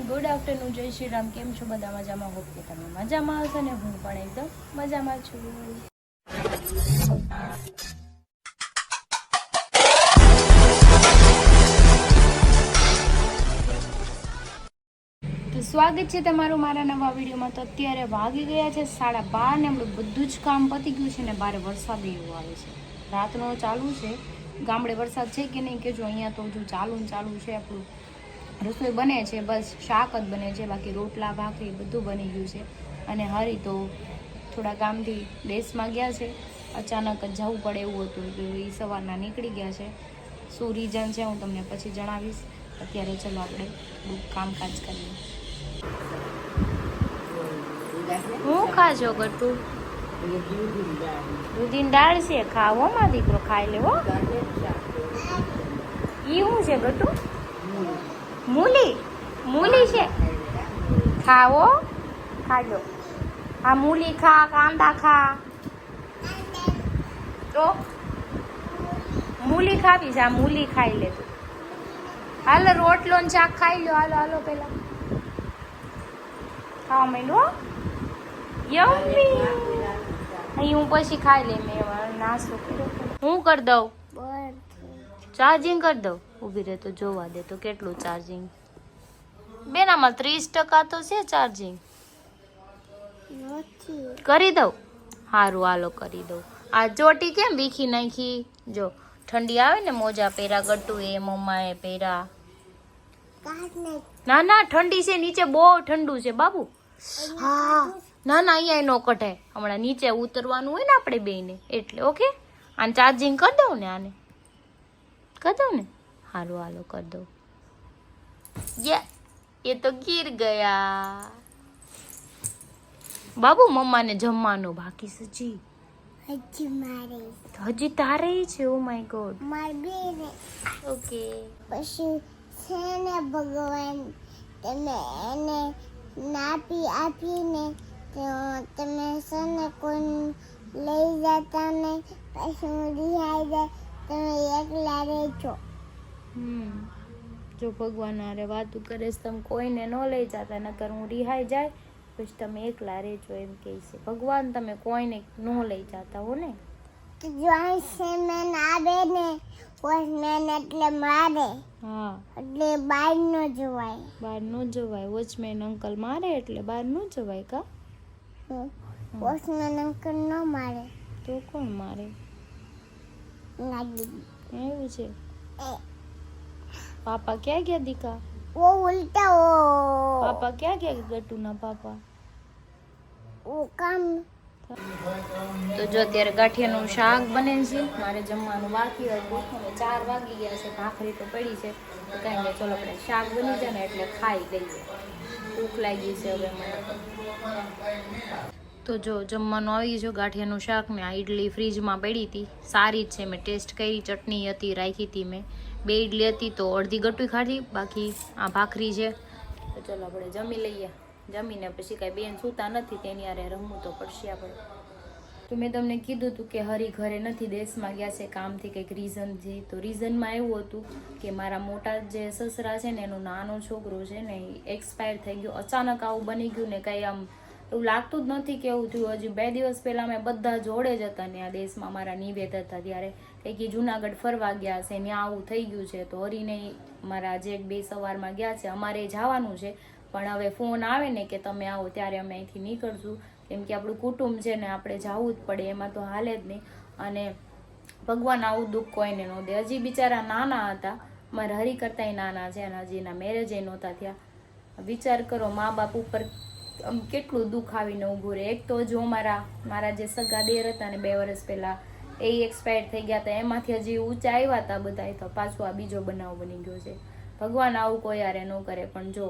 Good afternoon, જય શ્રી રામ. કેમ છો બધા? મજામાં? હોપ કે તમે મજામાં હશો ને હું પણ એકદમ મજામાં છું. તો સ્વાગત છે તમારું મારા નવા વિડીયોમાં. તો અત્યારે વાગી ગયા છે 12:30 ને આપણું બધું જ કામ પતી ગયું છે ને બહાર વરસાદ એવો આવે છે. રાતનો ચાલુ છે. ગામડે વરસાદ છે કે નહીં કેજો. અહીંયા તો હજુ ચાલુ છે આપણું. રસોઈ બને છે, બસ શાક જ બને છે, બાકી રોટલા ભાખરી બધું બની ગયું છે. અને હરી તો થોડા કામથી દેશમાં ગયા છે. અચાનક જ જવું પડે એવું હતું તો એ સવારના નીકળી ગયા છે. શું રીઝન છે હું તમને પછી જણાવીશ. અત્યારે ચલો આપણે થોડુંક કામકાજ કરીએ. હું ખાજો ગટુ? દૂધીની દાળ છે, ખાવો માં દીકરો, ખાઈ લેવો. ઈ શું છે ગટુ? મૂલી છે, ખાવો, ખાજો. આ મૂલી ખા, કાંદા ખા. તો મૂલી ખાવી છે, આ મૂલી ખાઈ લે. હાલો રોટલો ને શાક ખાઈ લો. હાલો પેલા ખાવા માંડો. યમ્મી. અહીં હું પછી ખાઈ લે. મેં નાસ્તો કર્યો. હું કરી દઉં? ચાર્જિંગ કરી દઉં. ઊભી રહે તો જોવા દે તો કેટલું ચાર્જિંગ. બેન આમાં 30% તો છે ચાર્જિંગ. કરી દઉં? સારું હાલો કરી દઉં. આ ચોટી કેમ વીખી નાખી? જો ઠંડી આવે ને મોજા પહેરા ગટ્ટુ એ મમ્માએ પહેરા. ના ઠંડી છે નીચે, બહુ ઠંડુ છે બાબુ. હા ના અહીંયા નો કઢાય. હમણાં નીચે ઉતરવાનું હોય ને આપણે બેને એટલે. ઓકે આને ચાર્જિંગ કરી દઉં ને? આને કરી દઉં ને? હાલો કરી દઉં. એ તો ગીર ગયા બાબુ. મમ્માને જમવાનું બાકી છે હજી તારે છે. Oh my God. ઓકે પછી છે ને ભગવાન તમે એને નાપી આપીને તમે છે ને કોઈ લઈ જતા ને પછી હું રિહાઈ જાય તમે એકલા રહેજો. જો ભગવાન હારે વાતું કરે તમે કોઈને ન લઈ જતા, નકર હું રિહાઈ જાય પછી તમે એકલા રહેજો એમ કહે છે ભગવાન. તમે કોઈને ન લઈ જતા હો ને. વોચમેન આવે ને, વોચમેન એટલે મારે. હા એટલે બહાર ન જવાય. બહાર ન જવાય. વોચમેન અંકલ મારે એટલે બહાર ન જવાય કા? વોચમેન અંકલ ન મારે તો કોણ મારે? એવું છે. પાપા ક્યાં ગયા દીકા? वो उल्टा वो पापा क्या क्या गट्टू ना पापा वो काम. તો જો અત્યારે ગાંઠિયાનું શાક બને છે. મારે જમવાનું બાકી હતું અને 4 વાગી ગયા છે. ભાખરી તો પડી છે તો કાંઈ નહીં, ચલો આપણે શાક બની જાય ને એટલે ખાઈ લઈએ. ભૂખ લાગી છે હવે મને. તો જો જમવાનું આવી ગયું. ગાંઠિયાનું શાક ને આ ઈડલી ફ્રીજમાં પડી હતી, સારી જ છે. મેં ટેસ્ટ કરી, ચટણી હતી, રાખી હતી મેં. 2 ઈડલી હતી તો અડધી ગટ્ટુ ખાધી, બાકી આ ભાખરી છે. તો ચલો આપણે જમી લઈએ. જમીને પછી કાંઈ બેન સૂતા નથી, તેની હારે રમવું તો પડશે આપણે. તો મેં તમને કીધું હતું કે હરી ઘરે નથી, દેશમાં ગયા છે કામથી, કંઈક રીઝનથી. તો રીઝનમાં એવું હતું કે મારા મોટા જે સસરા છે ને એનો નાનો છોકરો છે ને એ એક્સપાયર થઈ ગયો. અચાનક આવું બની ગયું ને કંઈ આમ એવું લાગતું જ નથી કે એવું થયું. હજી 2 દિવસ પહેલાં અમે બધા જોડે જ હતા ને આ દેશમાં મારા નિવેદ હતા ત્યારે કંઈક જુનાગઢ ફરવા ગયા છે ને આવું થઈ ગયું છે. તો હરીને મારા જે 2 સવારમાં ગયા છે. અમારે જવાનું છે પણ હવે ફોન આવે ને કે તમે આવો ત્યારે અમે અહીંથી નીકળશું, કેમ કે આપણું કુટુંબ છે ને આપણે જવું જ પડે, એમાં તો હાલે જ નહીં. અને ભગવાન આવું દુઃખ કોઈને ન દે. હજી બિચારા નાના હતા, મારા હરી કરતાંય નાના છે અને હજી એના મેરેજ નહોતા થયા. વિચાર કરો મા બાપ ઉપર કેટલું દુઃખ આવીને ઊભું રહે. એક તો જો મારા જે સગા દેર હતા ને 2 વર્ષ પહેલાં એ એક્સપાયર થઈ ગયા હતા, એમાંથી હજી ઊંચા આવ્યા હતા બધા, તો પાછું આ બીજો બનાવ બની ગયો છે. ભગવાન આવું કોઈ યારે ન કરે. પણ જો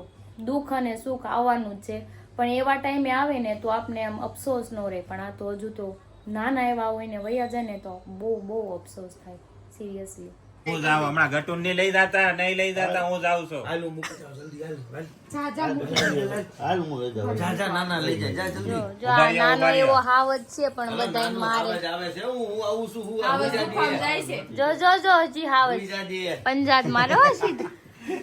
દુઃખ અને સુખ આવવાનું જ છે, પણ એવા ટાઈમે આવે ને તો આપણે આમ અફસોસ ન રહે. પણ આ તો હજુ તો નાના એવા હોય ને વયા જાય ને તો બહુ અફસોસ થાય સિરિયસલી. હું જાવ હમણાં ગટુન નહીં લઈ જતા, નહીં લઈ જતા, હું જાઉં છું. જો આ નાનો એવો હાવજ છે પણ બધાય મારે. જો હજી હાવજ પંજાબ મારે સીધું.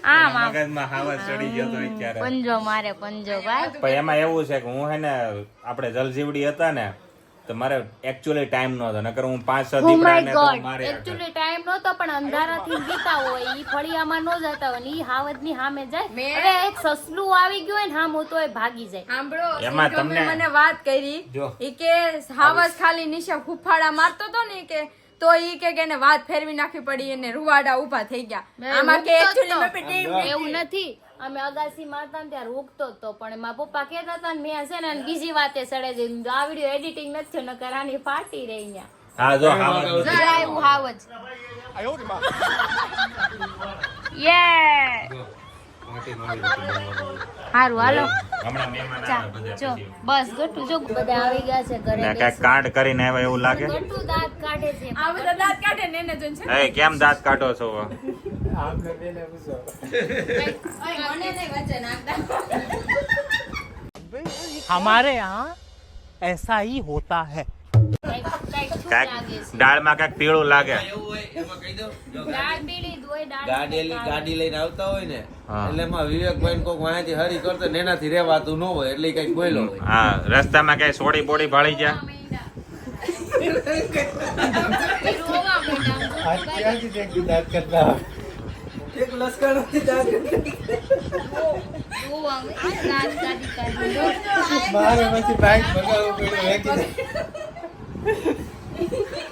આમ આમ મગજમાં હાવજ ચડી ગયો તો અત્યારે. પંજો મારે પંજો ભાઈ. પણ એમાં એવું છે કે હું હે ને આપણે જલજીવડી હતા ને તો મારે એકચ્યુઅલી ટાઈમ નહોતો, નકર હું 5-6 ઓ માય દીકરાને તો ગોડ, મારી એકચ્યુઅલી ટાઈમ નહોતો પણ અંધારાથી જીતા હોય ઈ ફળિયામાં નો જતા હોય ને ઈ હાવજની સામે જાય. હવે એક સસલું આવી ગયું હોય ને હામું તોય ભાગી જાય. સાંભળો, એમાં સિંધુમે તમને- મને વાત કરી જો. ઈ કે હાવસ ખાલી નિશા ફૂફાડા મારતો તો ને કે તો ઈ કે એને વાત ફેરવી નાખવી પડી અને રૂવાડા ઊભા થઈ ગયા. આમાં કે હુકતો જ એકચ્યુઅલી તો. એવું નથી, અમે અગાસી મારતા ને ત્યારે હુકતો જ તો પણ મારા પપ્પા કહેતા હતા ને મેં છે ને બીજી વાતે સડે જઈને આ વિડીયો એડિટિંગ નથી થયો નકર આની પાર્ટી રહી ગયા. હા જો હાવજ જરા એવું હાવજ. યે હારું હાલો. હમણાં મહેમાન ચા આવે બધા જો પછી. બસ ગટુ જો બધા આવી ગયા છે ઘરે. ને કાંઈક કાંડ કરીને આવ્યા એવું લાગે. ગટુ દાંત કાઢે છે. આ બધા દાંત કાઢે ને એને જોઈને છે એ કેમ દાંત કાઢો છો? ઓય, મને નહીં વચ્ચે નાખતા. हमारे यहाँ ऐसा ही होता है. કાંઈક શું કાંઈક લાગે છે? દાળમાં કાંઈક પીળું લાગે. એવું હોય એમાં કહી દઉં, જો દાળ પીળી દોય દાળ ગાડી લઈને આવતા હોય ને હા. એટલે એમાં વિવેકભાઈ ને કોક વાંચી હરી કરતો ને એનાથી રેવાતું ન હોય એટલે ઈ કંઈક બોલ્યો હોય. હા, રસ્તામાં કઈ સોડી બોડી ભાળી ગયા?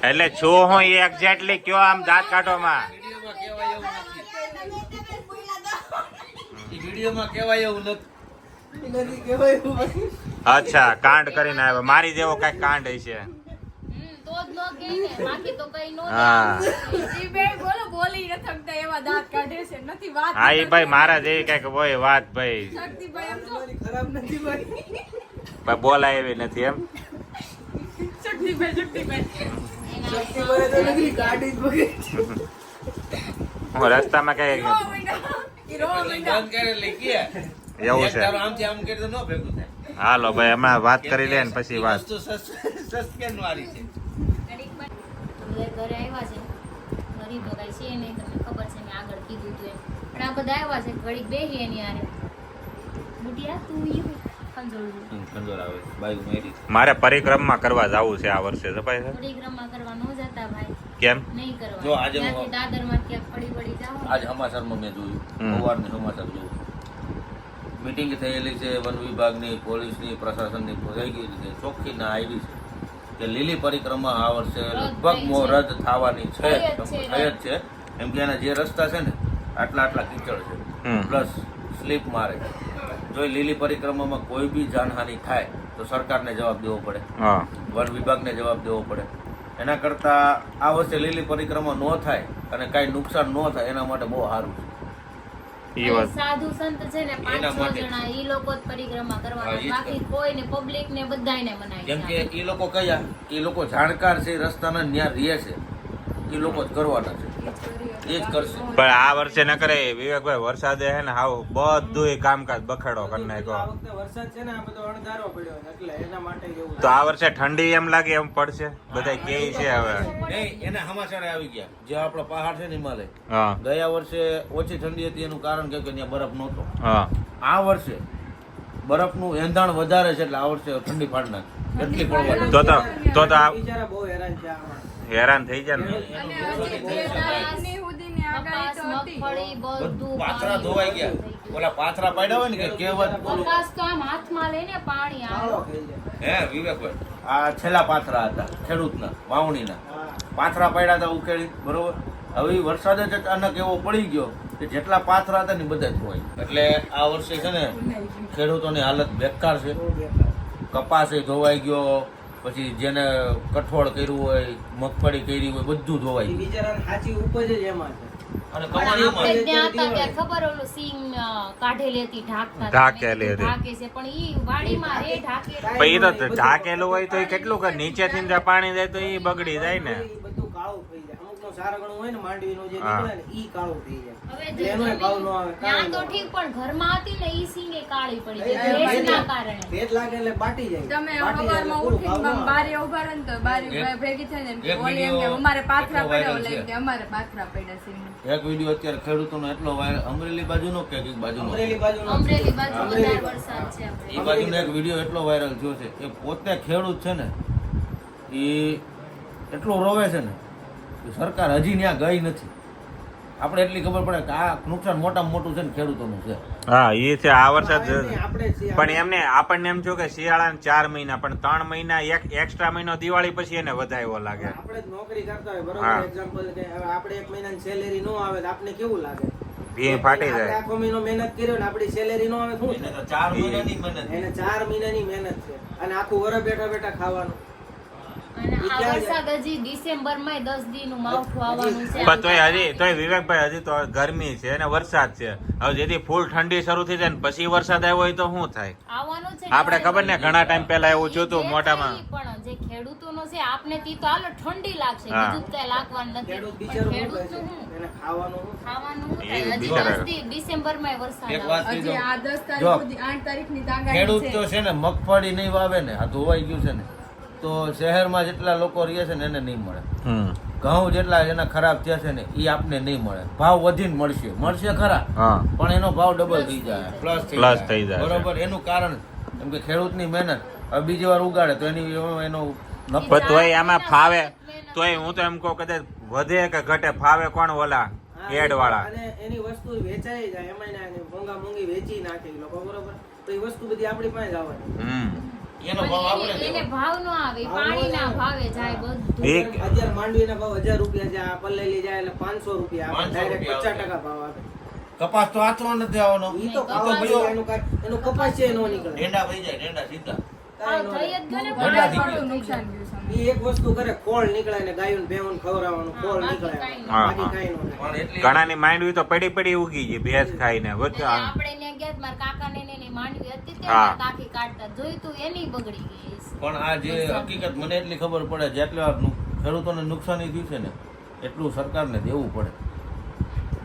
એટલે છું હું એ એક્ઝેક્ટલી કયો આમ દાંત કાઢોમાં. વિડીયોમાં કહેવાય એવું નથી. અચ્છા, કાંડ કરીને આવ્યા. મારી જેવો કઈક કાંડ હશે. હા ઈ બે બોલો બોલી ન થકતા એવા દાંત કાઢે છે નથી વાત હા, ઈ ભાઈ મારા જેવી કઈક હોય વાત ભાઈ. શક્તિભાઈ એમ તો પણ બોલાય એવી નથી એમ. શક્તિભાઈ હું રસ્તામાં કઈ ઈ રોવા માંડ્યા. બંધ કરે એટલે કે એવું એક છે. તારો આમથી આમ કરી તો ન ભેગું થાય. હાલો ભાઈ, હમણાં વાત કરી લે ને પછી વાત. વસ્તુ સસ્પેન્સ વાળી છે. ઘરે આવ્યા છે ઘરી તો કઈ છે નહીં, તમને ખબર છે મેં આગળ કીધું તું એમ. પણ આ બધા આવ્યા છે ઘડીક બેસી એની હારે. બુટિયા તું ઈ ખંજોળું ખંજોર આવે બાયું મેરી મારે પરિક્રમા કરવા જવું છે આ વર્ષે. જપાય છે પરિક્રમા કરવા ન જતા ભાઈ, કેમ? નહીં કરવા. જો આજે હું- ત્યાંથી દાદરમાં ક્યાંક પડી જાઓ. આજ સમાચારમાં મેં જોયું, હમ. સવારની સમાચાર જોયું. મીટિંગ થયેલી છે વન વિભાગની, પોલીસની, પ્રશાસનની થઈ ગઈ છે. ચોખ્ખીના આવી છે કે લીલી પરિક્રમા આ વર્ષે લગભગ રદ થવાની છે. થઈ જ છે એમ કે એના જે રસ્તા છે ને આટલા કીચડ છે, હમ. પ્લસ સ્લીપ મારે. જો એ લીલી પરિક્રમામાં કોઈ બી જાનહાનિ થાય તો સરકારને જવાબ દેવો પડે, હા, વન વિભાગને જવાબ દેવો પડે. એના કરતાં આ વર્ષે લીલી પરિક્રમા ન થાય અને કાંઈ નુકસાન ન થાય એના માટે બહુ સારું છે. ઈ વાત. સાધુ સંત છે ને એના 5-6 માટે. જણા ઈ લોકો જ પરિક્રમા હા, કરવાના, ઈ જ બાકી કોઈને પબ્લિક ને બધાયને મનાય જેમ છે. કે એ લોકો કયા, એ લોકો જાણકાર છે, રસ્તાના ન્યા રહે છે, એ લોકો જ કરવાના છે, એ જ કરશે. પણ આ વર્ષે ન કરે વિવેકભાઈ. વરસાદે હે ને હાવ બધું કામકાજ બખેડો કરી નાખ્યો. વરસાદ છે ને આ બધો અણધારો પડ્યો એટલે એના માટે એવું. તો આ વર્ષે ઠંડી એમ લાગે એમ પડશે. બધા કે છે હવે. નહીં, એના સમાચાર આવી ગયા. જે આપણો પહાડ છે ને હિમાલય, હા ગયા વર્ષે ઓછી ઠંડી હતી એનું કારણ કે ત્યાં બરફ નહોતો. હા. આ વર્ષે બરફનું એંધાણ વધારે છે એટલે આ વર્ષે ઠંડી પાડ નાખી એટલી પડવાની. તો આ બિચારા બહુ હેરાન છે આમાં. હેરાન થઈ જાય ને. અને હજી 2000 સુધીની આગાહી કપાસ, તો હતી. મગફળી બધું બધું પાથરા ધોવાઈ ગયા. ઓલા પાથરા પાડ્યા હોય ને કે કહેવત બોલું. કપાસ તો આમ હાથમાં લઈને પાણી કાળો આવે. થઈ જાય. હે વિવેકભાઈ, આ છેલ્લા પાથરા હતા ખેડૂતના વાવણીના. હા. પાથરા પડ્યા હતા ઉકેળી, બરોબર. હવે ઈ વરસાદ જ અચાનક એવો પડી ગયો કે જેટલા પાથરા હતા ને ઈ બધા ધોવાઈ. એટલે આ વર્ષે છે ને ખેડૂતોની હાલત બેકાર છે. બહુ બેકાર. કપાસ એ ધોવાઈ ગયો, પછી જેને કઠોળ કર્યું હોય, મગફળી કરી હોય, બધું ઈ ધોવાઈ ગયું. બિચારાની સાચી ઉપજ જ એમાં છે. અને પણ કમાણીમાં આપણે ત્યાં હતા ત્યારે ખબર ઓલું સિંગ કાઢેલી હતી ઢાંકતા ઢાંકેલી હતી. ઢાંકે છે પણ ઈ વાડીમાં રે ઢાંકે પણ એ તો ઢાકેલું હોય તો એ કેટલું કે નીચેથી ને પાણી જાય તો એ બગડી જાય ને. ઈ બધું કાળું થઈ જાય. અમુકનો નું સારગણું હોય ને માંડવીનું જે હા. નીકળે ને ઈ કાળું થઈ જાય હવે એટલે એનોય ભાવ ન આવે ત્યાં તો ઠીક પણ ઘરમાં હતી ને ઈ સિંગે કાળી પડી ગઈ ભેજના કારણે. ભેજ લાગે એટલે બાટી જાય તમે બાટી જાય એટલે સવારમાં પૂરું ભાવ ઉઠીને ન આવે. બારી ઉભા રહે ને તો બારી એક- ભેગી થઈને એમ કે એક ઓલી એમ કે વિડીયો અમારે પાથરા એટલો પડ્યા viral ઓલા એમ છે. કે અમારે પાથરા પડ્યા છે. એક વિડીયો અત્યારે ખેડૂતોનો એટલો વાયરલ, અમરેલી બાજુનો કે કઈક બાજુનો અમરેલી બાજુનો અમરેલી બાજુ અમરેલી વધારે વરસાદ છે આપણે. એ બાજુનો એક વિડીયો એટલો વાયરલ થયો છે એ પોતે ખેડૂત છે ને એ એટલું રોવે છે ને કે સરકાર હજી ત્યાં ગઈ નથી. આપણે એટલી ખબર પડે કે આ નુકસાન મોટામાં મોટું છે ને ખેડૂતોનું છે. હા એ છે આ વરસાદ આપણે જ છીએ. પણ એમને આપણને એમ જો કે શિયાળાના 4 મહિના પણ 3 મહિના એક એક્સ્ટ્રા મહિનો દિવાળી પછી એને વધારે લાગે. આપણે જ નોકરી કરતા હોય હા. બરોબર એક્ઝામ્પલ કે હવે આપણે 1 મહિનાની સેલેરી નો આવે તો આપણે કેવું લાગે ભી ફાટી આપણે જાય. આખો મહિનો મહેનત કર્યો ને આપણી સેલેરી નો આવે શું એને થાય? તો 4 મહિનાની મહેનત. એને 4 મહિનાની મહેનત છે અને આખું વરસ બેઠા બેઠા ખાવાનું. અને આ વરસાદ હજી ડિસેમ્બરમાં 10 દીનું માવઠું આવવાનું છે. પણ તોય વિવેકભાઈ હજી તો ગરમી છે અને વરસાદ છે. હવે જેથી ફૂલ ઠંડી શરૂ થઈ જાય ને પછી વરસાદ આવ્યો હોય તો શું થાય? આવવાનું છે. આપણે ખબર ને ઘણા ટાઈમ પહેલા એવું થયું હતું જે મોટામાં. થાય પણ જે ખેડૂતોનો છે આપને તી તો હાલો ઠંડી લાગશે હા. બીજું કઈ લાગવાનું નથી. ખેડૂત પણ બિચારો શું ખેડૂતનું કરે છે? શું? એને ખાવાનું શું? ખાવાનું શું એ થાય? હજી બિચારા. 10 દી ડિસેમ્બરમાં વરસાદ એક આવશે. વાત હજી કીધું. આ 10 જો. તારીખ સુધી 8 તારીખની આગાહી ખેડૂત છે. તો છે ને મગફળી નહીં વાવે ને આ ધોવાઈ ગયું છે ને તો શહેરમાં જેટલા લોકો રહે છે ને એને નહીં મળે. હમ. ઘઉં જેટલા એના ખરાબ થયા છે ને એ આપને નહીં મળે. ભાવ વધીને મળશે ખરા હા પણ એનો ભાવ ડબલ થઈ જાય, પ્લસ Plus થઈ જાય છે. બરોબર. એનું કારણ કેમ કે ખેડૂતની મહેનત હવે બીજી વાર ઉગાડે તો એનો નફો પણ તોય આમાં ફાવે તોય હું તો એમ કહું કદાચ વધે કે ઘટે ફાવે કોણ ઓલા હા, એડ વાળા. અને એની વસ્તુ વેચાઈ જાય એમાં મોંઘી વેચી નાખે ઈ લોકો બરોબર તો એ વસ્તુ બધી આપણી પાસે જ આવવાની. હમ. એનો ભાવ આપણે એને દેવાનો. ભાવ નો આવે પાણીના ભાવે જાય બધું. એક અત્યારે માંડવીના ભાવ 1000 રૂપિયા છે, આ પલ્લેલી જાય એટલે 500 રૂપિયા આપે. 500 ડાયરેક્ટ રૂપિયા 50% ભાવ આપે. કપાસ તો આતરો નથી આવવાનો. ઈ તો ખાવા બધો એનું કપાસ છે નો નીકળે. ડેંડા થઈ જાય, ડેંડા સીધા. ભાવ થઈ જ ગયો ને બધા પાણી થઈ થોડું ગયું. નુકસાન નુકસાન ગયું છે. ઈ એક વસ્તુ કરે ખોળ નીકળે ને ગાયું ભેહું ખવડાવવાનું ખોળ બાકી નીકળે કાંઈ નહીં. બાકી હા, કાંઈ નો થાય. પણ એટલી ઘણાની માંડવી તો પડી પડી ઉગી ગઈ ભેંસ ખાઈને એટલે વચ્ચે. આપણે ને ગયા મારા કાકા ને એની માંડવી હતી તે હા. કાકી કાઢતા જોયું તું એની બગડી ગઈ છે. પણ આ જે હકીકત મને એટલી ખબર પડે જેટલી વાર ખેડૂતોને નુકસાની થયું છે ને એટલું સરકારને દેવું પડે.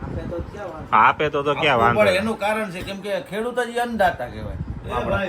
આપે તો ક્યાં વાત. આપે તો ક્યાં આપવું પડે. વાંધો. એનું કારણ છે કેમ કે ખેડૂત જ અન્નદાતા કહેવાય. આપણા